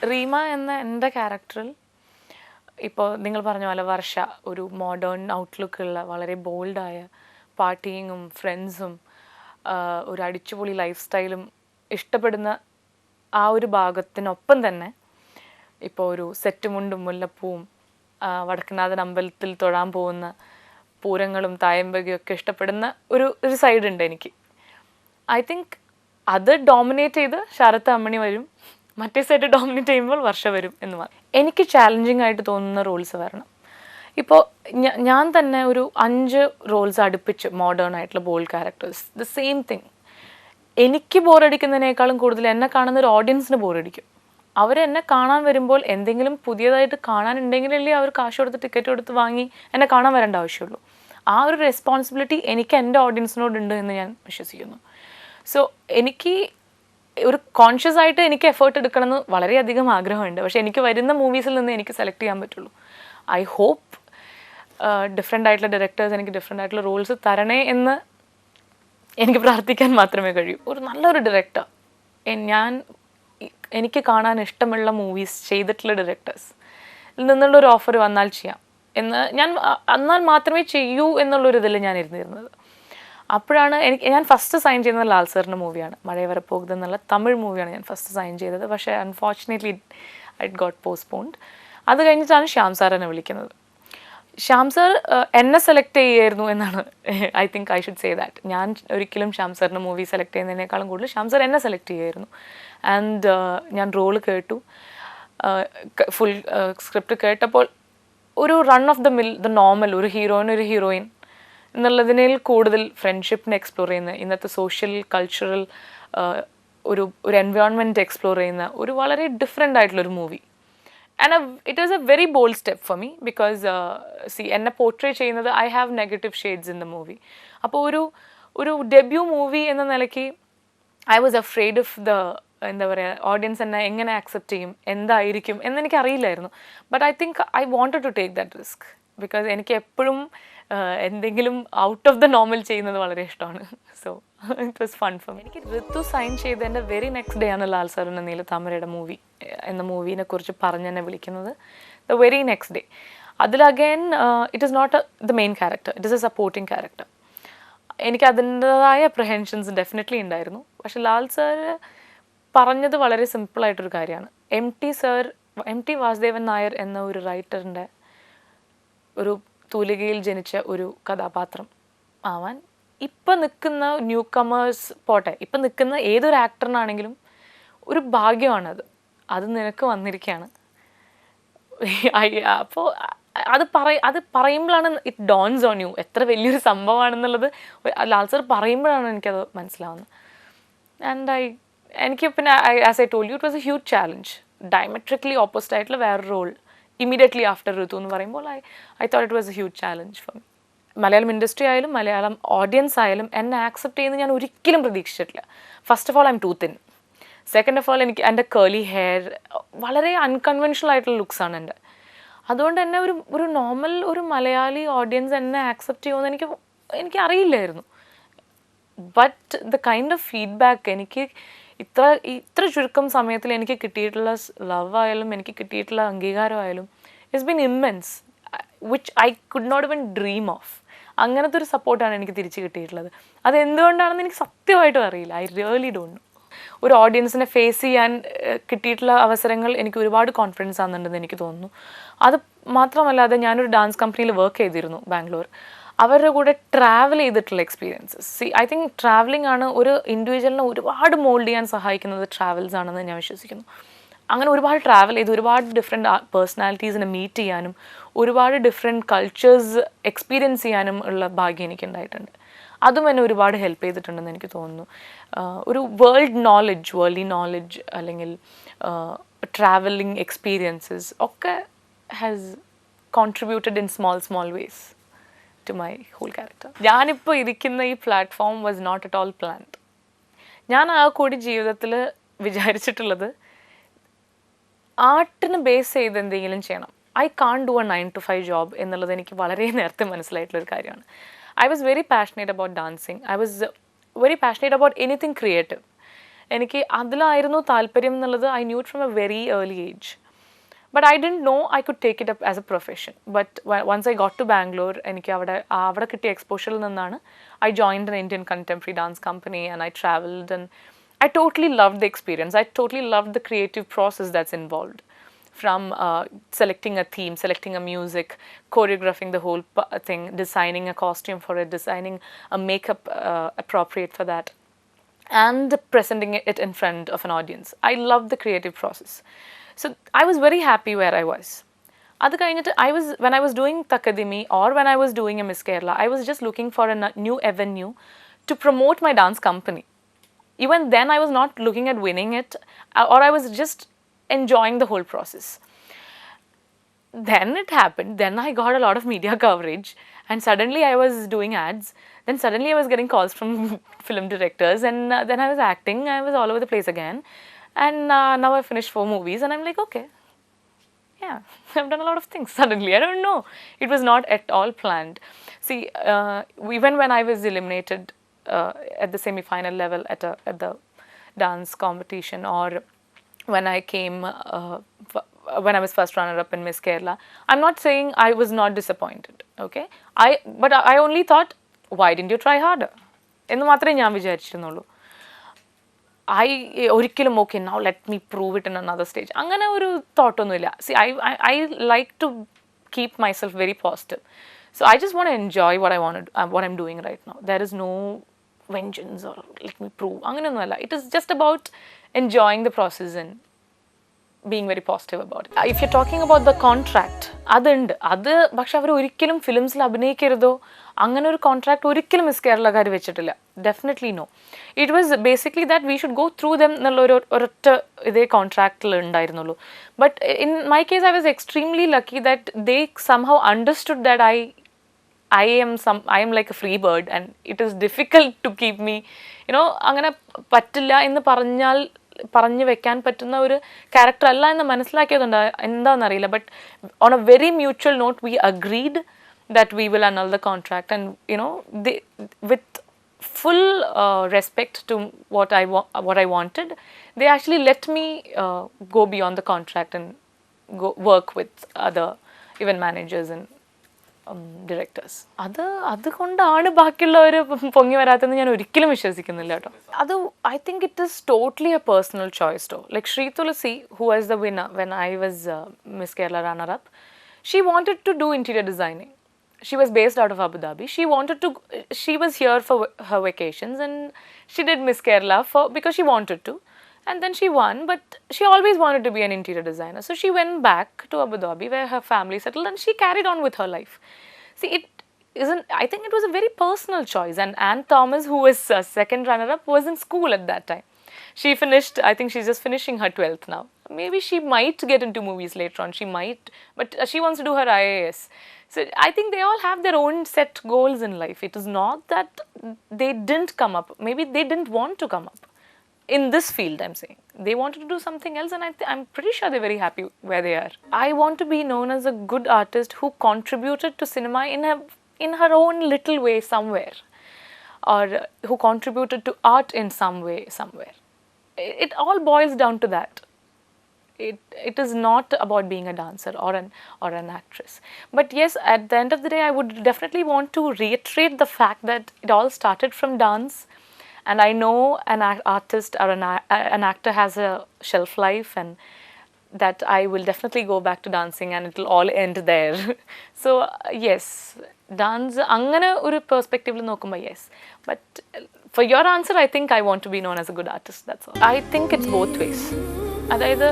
റീമ എന്ന എൻ്റെ ക്യാരക്ടറിൽ ഇപ്പോൾ നിങ്ങൾ പറഞ്ഞ പോലെ വർഷ ഒരു മോഡേൺ ഔട്ട്ലുക്കുള്ള വളരെ ബോൾഡായ പാർട്ടിയിങ്ങും ഫ്രണ്ട്സും ഒരു അടിച്ചുപൊളി ലൈഫ് സ്റ്റൈലും ഇഷ്ടപ്പെടുന്ന ആ ഒരു ഭാഗത്തിനൊപ്പം തന്നെ ഇപ്പോൾ ഒരു സെറ്റുമുണ്ടും മുല്ലപ്പൂവും വടക്കനാഥൻ അമ്പലത്തിൽ തൊഴാൻ പോകുന്ന പൂരങ്ങളും തായമ്പകയും ഒക്കെ ഇഷ്ടപ്പെടുന്ന ഒരു സൈഡുണ്ട് എനിക്ക്. ഐ തിങ്ക് അത് ഡോമിനേറ്റ് ചെയ്ത് ശരത്ത് അമ്മണി വരും, മറ്റേ സൈഡ് ഡോമിനേറ്റ് ചെയ്യുമ്പോൾ വർഷ വരും എന്ന് പറയും. എനിക്ക് ചാലഞ്ചിങ് ആയിട്ട് തോന്നുന്ന റോൾസ് വരണം. ഇപ്പോൾ ഞാൻ തന്നെ ഒരു 5 റോൾസ് അടുപ്പിച്ച് മോഡേൺ ആയിട്ടുള്ള bold characters, the same thing. എനിക്ക് ബോറടിക്കുന്നതിനേക്കാളും കൂടുതൽ എന്നെ കാണുന്ന ഒരു ഓഡിയൻസിന് ബോറടിക്കും. അവരെന്നെ കാണാൻ വരുമ്പോൾ എന്തെങ്കിലും പുതിയതായിട്ട് കാണാനുണ്ടെങ്കിലല്ലേ അവർ കാശ് കൊടുത്ത് ടിക്കറ്റ് കൊടുത്ത് വാങ്ങി എന്നെ കാണാൻ വരേണ്ട ആവശ്യമുള്ളൂ. ആ ഒരു റെസ്പോൺസിബിലിറ്റി എനിക്ക് എൻ്റെ ഓഡിയൻസിനോടുണ്ട് എന്ന് ഞാൻ വിശ്വസിക്കുന്നു. സോ എനിക്ക് ഒരു കോൺഷ്യസ് ആയിട്ട് എനിക്ക് എഫേർട്ട് എടുക്കണമെന്ന് വളരെയധികം ആഗ്രഹമുണ്ട്. പക്ഷേ എനിക്ക് വരുന്ന മൂവീസിൽ നിന്ന് എനിക്ക് സെലക്ട് ചെയ്യാൻ പറ്റുള്ളൂ. ഐ ഹോപ്പ് ഡിഫറെൻ്റ് ആയിട്ടുള്ള ഡയറക്ടേഴ്സ് എനിക്ക് ഡിഫറെൻ്റ് ആയിട്ടുള്ള റോൾസ് തരണേ എന്ന് എനിക്ക് പ്രാർത്ഥിക്കാൻ മാത്രമേ കഴിയൂ. ഒരു നല്ലൊരു ഡയറക്ടർ, എനിക്ക് കാണാൻ ഇഷ്ടമുള്ള മൂവീസ് ചെയ്തിട്ടുള്ള ഡയറക്ടേഴ്സ് നിന്നുള്ളൊരു ഓഫർ വന്നാൽ ചെയ്യാം എന്ന് എന്നാൽ മാത്രമേ ചെയ്യൂ എന്നുള്ളൊരിതിൽ ഞാൻ ഇരുന്നിരുന്നത്. അപ്പോഴാണ് ഞാൻ ഫസ്റ്റ് സൈൻ ചെയ്യുന്നത് ലാൽ സാറിൻ്റെ മൂവിയാണ്, മഴയെ വരപ്പോകുന്നത് എന്നുള്ള തമിഴ് മൂവിയാണ് ഞാൻ ഫസ്റ്റ് സൈൻ ചെയ്തത്. പക്ഷേ അൺഫോർച്ചുനേറ്റ്ലി ഇറ്റ് ഗോട്ട് പോസ്റ്റ്പോൺഡ്. അത് കഴിഞ്ഞിട്ടാണ് ശ്യാം സാർ എന്നെ വിളിക്കുന്നത്. ശ്യാം സാർ എന്നെ സെലക്ട് ചെയ്യുമായിരുന്നു എന്നാണ് I think I should say that. ഞാൻ ഒരിക്കലും ശ്യാം സാറിൻ്റെ മൂവി സെലക്ട് ചെയ്യുന്നതിനേക്കാളും കൂടുതൽ ശ്യാം സാർ എന്നെ സെലക്ട് ചെയ്യുമായിരുന്നു. ആൻഡ് ഞാൻ റോള് കേട്ടു, ഫുൾ സ്ക്രിപ്റ്റ് കേട്ടപ്പോൾ ഒരു റൺ ഓഫ് ദ നോർമൽ ഒരു ഹീറോയിൻ എന്നുള്ളതിനേൽ കൂടുതൽ ഫ്രണ്ട്ഷിപ്പിനെ എക്സ്പ്ലോർ ചെയ്യുന്ന, ഇന്നത്തെ സോഷ്യൽ കൾച്ചറൽ ഒരു എൻവയോൺമെൻറ്റ് എക്സ്പ്ലോർ ചെയ്യുന്ന ഒരു വളരെ ഡിഫറെൻ്റ് ആയിട്ടുള്ളൊരു movie. And it was A very bold step for me because എന്നെ പോർട്രേ ചെയ്യുന്നത് I have negative shades in the movie. അപ്പോൾ ഒരു ഡെബ്യൂ മൂവി എന്ന നിലയ്ക്ക് ഐ വാസ് അഫ്രെയ്ഡ് ഓഫ് എന്താ പറയുക, ഓഡിയൻസ് എന്നെ എങ്ങനെ ആക്സെപ്റ്റ് ചെയ്യും, എന്തായിരിക്കും എന്നെനിക്ക് അറിയില്ലായിരുന്നു. But I think I wanted to take that risk because എനിക്ക് എപ്പോഴും എന്തെങ്കിലും ഔട്ട് ഓഫ് ദ നോർമൽ ചെയ്യുന്നത് വളരെ ഇഷ്ടമാണ്. So it was fun for me. എനിക്ക് ഋതു സൈൻ ചെയ്ത് എൻ്റെ വെരി നെക്സ്റ്റ് ഡേ ആണ് ലാൽ സാറിൻ്റെ നീലത്താമരയുടെ മൂവി എന്ന മൂവിനെ കുറിച്ച് പറഞ്ഞെന്നെ വിളിക്കുന്നത്. The very next day. അതിൽ again it is not the main character, it is a supporting character. എനിക്ക് അതിൻ്റെതായ അപ്രഹെൻഷൻസ് ഡെഫിനറ്റ്ലി ഉണ്ടായിരുന്നു. പക്ഷെ ലാൽ സാർ പറഞ്ഞത് വളരെ സിമ്പിളായിട്ടൊരു കാര്യമാണ്. എം ടി വാസുദേവൻ നായർ എന്ന ഒരു റൈറ്ററിൻ്റെ ഒരു തൂലികയിൽ ജനിച്ച ഒരു കഥാപാത്രം ആവാൻ ഇപ്പം നിൽക്കുന്ന ന്യൂ കമേഴ്സ് പോട്ടെ, ഇപ്പം നിൽക്കുന്ന ഏതൊരു ആക്ടറിനാണെങ്കിലും ഒരു ഭാഗ്യമാണത്. അത് നിനക്ക് വന്നിരിക്കുകയാണ്. അപ്പോൾ അത് പറയുമ്പോഴാണ് ഇറ്റ് ഡോൺസ് ഓൺ യു എത്ര വലിയൊരു സംഭവമാണെന്നുള്ളത്. ലാൽ സാർ പറയുമ്പോഴാണ് എനിക്കത് മനസ്സിലാവുന്നത്. ആൻഡ് എനിക്ക് പിന്നെ as I told you it was a huge challenge. Diametrically opposite ആയിട്ടുള്ള വേറൊരു റോൾ ഇമ്മീഡിയറ്റ്ലി ആഫ്റ്റർ ഋതു എന്ന് പറയുമ്പോൾ I thought it was a huge challenge for me. Malayalam industry ആയാലും മലയാളം ഓഡിയൻസ് ആയാലും എന്നെ ആക്സെപ്റ്റ് ചെയ്യുന്നത് ഞാൻ ഒരിക്കലും പ്രതീക്ഷിച്ചിട്ടില്ല. First of all I am too thin. Second of all എൻ്റെ കേർലി ഹെയർ വളരെ അൺകൺവെൻഷണൽ ആയിട്ടുള്ള ലുക്സാണ് എൻ്റെ. അതുകൊണ്ട് തന്നെ ഒരു നോർമൽ ഒരു മലയാളി ഓഡിയൻസ് എന്നെ ആക്സെപ്റ്റ് ചെയ്യുമെന്ന് എനിക്ക് അറിയില്ലായിരുന്നു. But the kind of feedback എനിക്ക് ഇത്ര ചുരുക്കം സമയത്തിൽ എനിക്ക് കിട്ടിയിട്ടുള്ള ലവ് ആയാലും എനിക്ക് കിട്ടിയിട്ടുള്ള അംഗീകാരമായാലും it's been immense, which I could not even dream of. അങ്ങനത്തെ ഒരു സപ്പോർട്ടാണ് എനിക്ക് തിരിച്ച് കിട്ടിയിട്ടുള്ളത്. അത് എന്തുകൊണ്ടാണെന്ന് എനിക്ക് സത്യമായിട്ടും അറിയില്ല. I really don't know. ഒരു ഓഡിയൻസിനെ ഫേസ് ചെയ്യാൻ കിട്ടിയിട്ടുള്ള അവസരങ്ങൾ എനിക്ക് ഒരുപാട് കോൺഫിഡൻസ് ആകുന്നുണ്ടെന്ന് എനിക്ക് തോന്നുന്നു. അത് മാത്രമല്ലാതെ ഞാനൊരു ഡാൻസ് കമ്പനിയിൽ വർക്ക് ചെയ്തിരുന്നു ബാംഗ്ലൂർ. അവരുടെ കൂടെ ട്രാവൽ ചെയ്തിട്ടുള്ള എക്സ്പീരിയൻസസ്, ഐ തിങ്ക് ട്രാവലിംഗ് ആണ് ഒരു ഇൻഡിവിജ്വലിനെ ഒരുപാട് മോൾഡ് ചെയ്യാൻ സഹായിക്കുന്നത്. ട്രാവൽസ് ആണെന്ന് ഞാൻ വിശ്വസിക്കുന്നു. അങ്ങനെ ഒരുപാട് ട്രാവൽ ചെയ്ത് ഒരുപാട് ഡിഫറെൻറ്റ് പേഴ്സണാലിറ്റീസിനെ മീറ്റ് ചെയ്യാനും ഒരുപാട് ഡിഫറെൻറ്റ് കൾച്ചേഴ്സ് എക്സ്പീരിയൻസ് ചെയ്യാനും ഉള്ള ഭാഗ്യം എനിക്കുണ്ടായിട്ടുണ്ട്. അതും എന്നെ ഒരുപാട് ഹെൽപ്പ് ചെയ്തിട്ടുണ്ടെന്ന് എനിക്ക് തോന്നുന്നു. ഒരു വേൾഡ്ലി നോളജ് അല്ലെങ്കിൽ ട്രാവലിംഗ് എക്സ്പീരിയൻസസ് ഒക്കെ has contributed in small ways to my whole character. ഞാനിപ്പോൾ ഇരിക്കുന്ന ഈ platform was not at all planned. ഞാൻ ആ കൂടി ജീവിതത്തിൽ വിചാരിച്ചിട്ടുള്ളത് ആർട്ടിന് ബേസ് ചെയ്ത് എന്തെങ്കിലും ചെയ്യണം. I can't do A 9 to 5 job എന്നുള്ളത് എനിക്ക് വളരെ നേരത്തെ മനസ്സിലായിട്ടുള്ളൊരു കാര്യമാണ്. I was very passionate about dancing. I was very passionate about anything creative. എനിക്ക് അതിലായിരുന്നു താല്പര്യം എന്നുള്ളത് I new it from A very early age. But I didn't know I could take it up as a profession. But once I got to Bangalore, എനിക്ക് അവിടെ കിട്ടിയ എക്സ്പോഷറിൽ നിന്നാണ് I joined an Indian contemporary dance company and I traveled and I totally loved the experience. I totally loved the creative process that's involved. From selecting a theme, selecting a music, choreographing the whole thing, designing a costume for it, designing a makeup appropriate for that, and presenting it in front of an audience. I loved the creative process. So I was very happy where I was. അത് കഴിഞ്ഞിട്ട് when I was doing Takadimi or when I was doing a Miss Kerala, I was just looking for a new avenue to promote my dance company. Even then I was not looking at winning it, or I was just enjoying the whole process. Then it happened. Then I got a lot of media coverage and suddenly I was doing ads. Then suddenly I was getting calls from film directors and then I was acting. I was all over the place again. And now I finished 4 movies and I'm like, okay, yeah, I've done a lot of things suddenly. I don't know. It was not at all planned. See, even when I was eliminated at the semi-final level at the dance competition, or when I came, when I was first runner-up in Miss Kerala, I'm not saying I was not disappointed, okay? But I only thought, why didn't you try harder? എന്ന് മാത്രമേ ഞാൻ വിചാരിച്ചിരുന്നുള്ളൂ. ഒരിക്കലും okay now let me prove it in another stage, അങ്ങനെ ഒരു തോട്ടൊന്നുമില്ല. See I like to keep myself very positive. So I just want enjoy what I'm doing right now. There is no vengeance or let me prove, അങ്ങനെയൊന്നുമല്ല. It is just about enjoying the process and being very positive about it. If you're talking about the contract, അതുണ്ട്. അത് പക്ഷെ അവർ ഒരിക്കലും ഫിലിംസിൽ അഭിനയിക്കരുതോ അങ്ങനെ ഒരു contract ഒരിക്കലും miss കേരളക്കാർ വെച്ചിട്ടില്ല. Definitely no. It was basically that we should go through them എന്നുള്ള ഒരൊറ്റ ഇതേ കോൺട്രാക്റ്റിൽ ഉണ്ടായിരുന്നുള്ളൂ. But in my case I was extremely lucky that they somehow understood that I am like a free bird and it is difficult to keep me, അങ്ങനെ പറ്റില്ല എന്ന് പറഞ്ഞു വെക്കാൻ പറ്റുന്ന ഒരു ക്യാരക്ടർ അല്ല എന്ന് മനസ്സിലാക്കിയതുണ്ട്. എന്താണെന്നറിയില്ല. But on a very mutual note we agreed that we will annul the contract, and they, with full respect to what I wanted, they actually let me go beyond the contract and go work with other event managers and directors. അതുകൊണ്ടാണ് ബാക്കിയുള്ളവർ പൊങ്ങി വരാത്തെന്ന് ഞാൻ ഒരിക്കലും വിശ്വസിക്കുന്നില്ല കേട്ടോ. I think it is totally a personal choice though. Like Sri Tulasi, who was the winner when I was Miss Kerala runner-up, she wanted to do interior designing. She was based out of Abu Dhabi. She was here for her vacations and she did Miss Kerala because she wanted to. And then she won, but she always wanted to be an interior designer. So she went back to Abu Dhabi where her family settled and she carried on with her life. See, I think it was a very personal choice. And Anne Thomas, who was second runner-up, was in school at that time. She finished, I think she's just finishing her 12th now. Maybe she might get into movies later on. She might, but she wants to do her IAS. So I think they all have their own set goals in life. It is not that they didn't come up. Maybe they didn't want to come up in this field, I'm saying. They wanted to do something else and I'm pretty sure they're very happy where they are. I want to be known as a good artist who contributed to cinema in her own little way somewhere. Or who contributed to art in some way somewhere. It all boils down to that. It is not about being a dancer or an actress. But yes, at the end of the day, I would definitely want to reiterate the fact that it all started from dance. And I know an artist or an actor has a shelf life, and that I will definitely go back to dancing and it will all end there. So yes, dance angane oru perspective il nokkumba yes. But for your answer, I think I want to be known as a good artist. That's all. I think it's both ways. അതായത്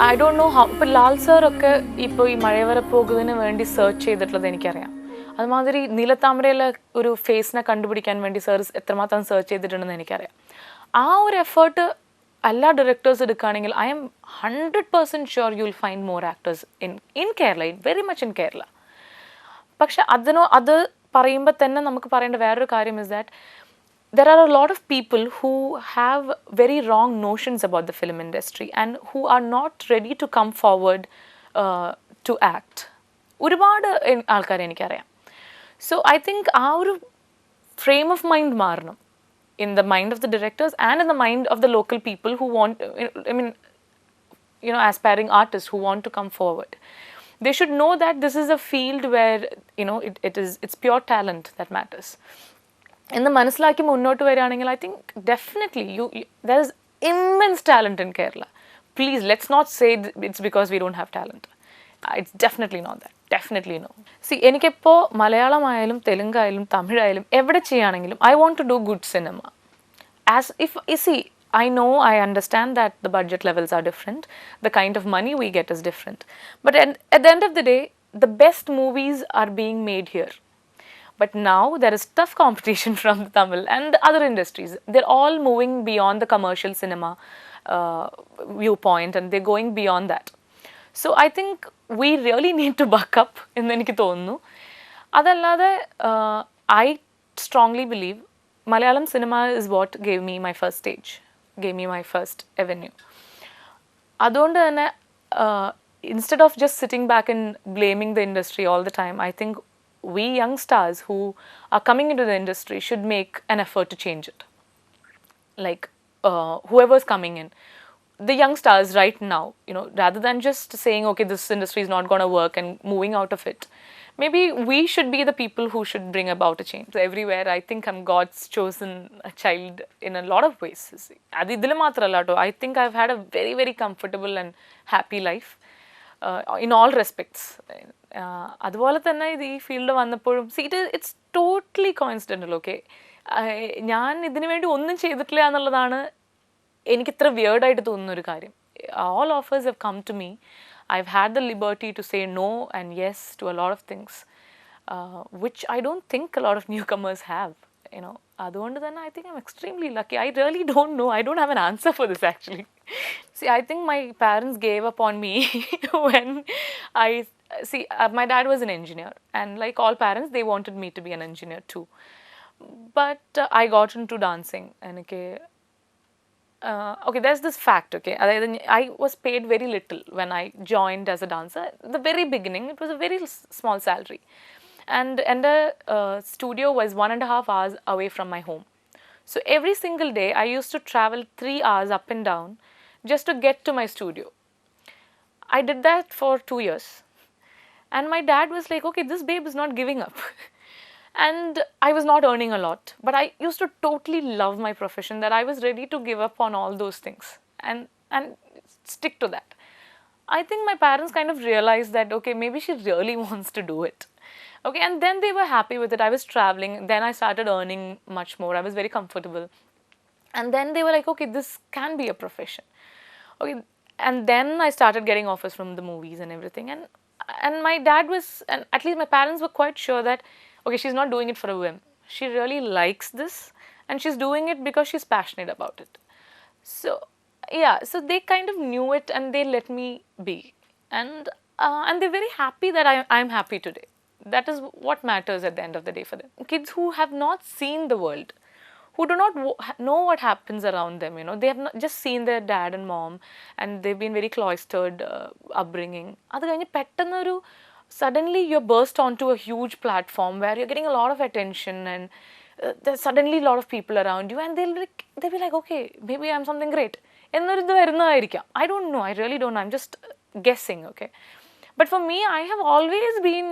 I don't know how. ഇപ്പോൾ ലാൽ സാറൊക്കെ ഇപ്പോൾ ഈ മഴവര പോകുന്നതിന് വേണ്ടി search ചെയ്തിട്ടുള്ളത് എനിക്കറിയാം. അതുമാതിരി നീലത്താമരയിലെ ഒരു ഫേസിനെ കണ്ടുപിടിക്കാൻ വേണ്ടി സാർ എത്രമാത്രം സെർച്ച് ചെയ്തിട്ടുണ്ടെന്ന് എനിക്കറിയാം. ആ ഒരു എഫേർട്ട് എല്ലാ ഡയറക്ടേഴ്സ് എടുക്കുകയാണെങ്കിൽ I am 100% sure you will find more actors in Kerala, very much in Kerala. പക്ഷെ അത് പറയുമ്പോൾ തന്നെ നമുക്ക് പറയേണ്ട വേറൊരു കാര്യം is that there are a lot of people who have very wrong notions about the film industry and who are not ready to come forward to act. ഒരുപാട് ആൾക്കാരെ എനിക്കറിയാം. So I think ആ ഒരു ഫ്രെയിം ഓഫ് മൈൻഡ് മാറണം. in the mind of the directors and in the mind of the local people who want, I mean, aspiring artists who want to come forward. They should know that this is a field where, it's pure talent that matters. In the മനസ്സിലാക്കി മുന്നോട്ട് വരികയാണെങ്കിൽ I think definitely there is immense talent in Kerala. Please, let's not say it's because we don't have talent. It's definitely not that. Definitely no. See, എനിക്കിപ്പോൾ മലയാളമായാലും തെലുങ്കായാലും തമിഴായാലും എവിടെ ചെയ്യുകയാണെങ്കിലും I want to do good cinema. As if, you see, I know, I understand that the budget levels are different, the kind of money we get is different. But at the end of the day, the best movies are being made here. But now there is tough competition from the Tamil and other industries. They're all moving beyond the commercial cinema viewpoint, and they're going beyond that. So I think we really need to buck up എന്ന് എനിക്ക് തോന്നുന്നു. അതല്ലാതെ I strongly believe Malayalam cinema is what gave me my first stage, gave me my first avenue. അതുകൊണ്ട് തന്നെ instead of just sitting back and blaming the industry all the time, I think we young stars who are coming into the industry should make an effort to change it. Like whoever's coming in, the young stars right now, rather than just saying, okay, this industry is not going to work and moving out of it, maybe we should be the people who should bring about a change. So everywhere, I think I'm God's chosen child in a lot of ways. Adi idile maatralla to, I think I've had a very, very comfortable and happy life in all respects. അതുപോലെ തന്നെ ഇത് ഈ field വന്നപ്പോഴും it's totally കോയിൻസിഡൻ്റൽ. Okay, ഞാൻ ഇതിനു വേണ്ടി ഒന്നും ചെയ്തിട്ടില്ല എന്നുള്ളതാണ് എനിക്ക് ഇത്ര വിയേർഡായിട്ട് തോന്നുന്നൊരു കാര്യം. All offers have come to me. I've had the liberty to say no and yes to a lot of things, which I don't think a lot of newcomers have. അതുകൊണ്ട് തന്നെ I think I'm extremely lucky. I really don't know. I don't have an answer for this actually. See, I think my parents gave up on me when my dad was an engineer, and like all parents, they wanted me to be an engineer too. But I got into dancing, and okay, there's this fact, okay, I was paid very little when I joined as a dancer. At the very beginning, it was a very small salary, and the studio was 1.5 hours away from my home. So every single day, I used to travel 3 hours up and down just to get to my studio. I did that for 2 years. And my dad was like, okay, this babe is not giving up. And I was not earning a lot. But I used to totally love my profession, that I was ready to give up on all those things and stick to that. I think my parents kind of realized that, okay, maybe she really wants to do it. Okay, and then they were happy with it. I was traveling. Then I started earning much more. I was very comfortable. And then they were like, okay, this can be a profession. Okay, and then I started getting offers from the movies and everything. And my dad was, and at least my parents were quite sure that, okay, she's not doing it for a whim. She really likes this, and she's doing it because she's passionate about it. So, yeah, so they kind of knew it, and they let me be. And they're very happy that I'm happy today. That is what matters at the end of the day for them. Kids who have not seen the world, who do not know what happens around them, they have not just seen their dad and mom, and they've been very cloistered upbringing. Adu kayinju pettannoru suddenly you're burst onto a huge platform where you're getting a lot of attention, and there's suddenly a lot of people around you, and they'll be like, okay, maybe I'm something great. എന്നൊരു ഇത് വരുന്നതായിരിക്കാം. I don't know. I really don't know. I'm just guessing, okay? But for me, I have always been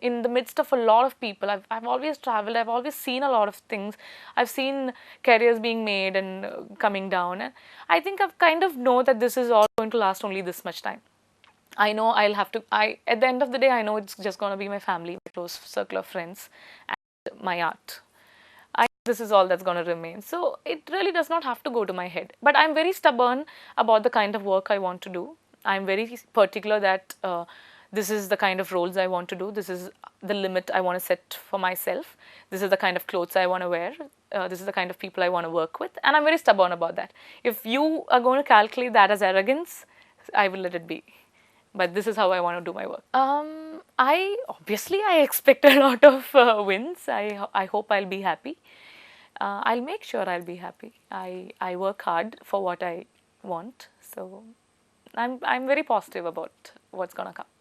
in the midst of a lot of people. I've always traveled. I've always seen a lot of things. I've seen careers being made and coming down. And I think I've kind of know that this is all going to last only this much time. I know I'll have to, at the end of the day, I know it's just going to be my family, my close circle of friends, and my art. This is all that's going to remain. So it really does not have to go to my head. But I'm very stubborn about the kind of work I want to do. I'm very particular that this is the kind of roles I want to do. This is the limit I want to set for myself. This is the kind of clothes I want to wear. This is the kind of people I want to work with. And I'm very stubborn about that. If you are going to calculate that as arrogance, I will let it be. But this is how I want to do my work. I expect a lot of wins. I hope I'll be happy. I'll make sure I'll be happy. I work hard for what I want. So I'm very positive about what's gonna come.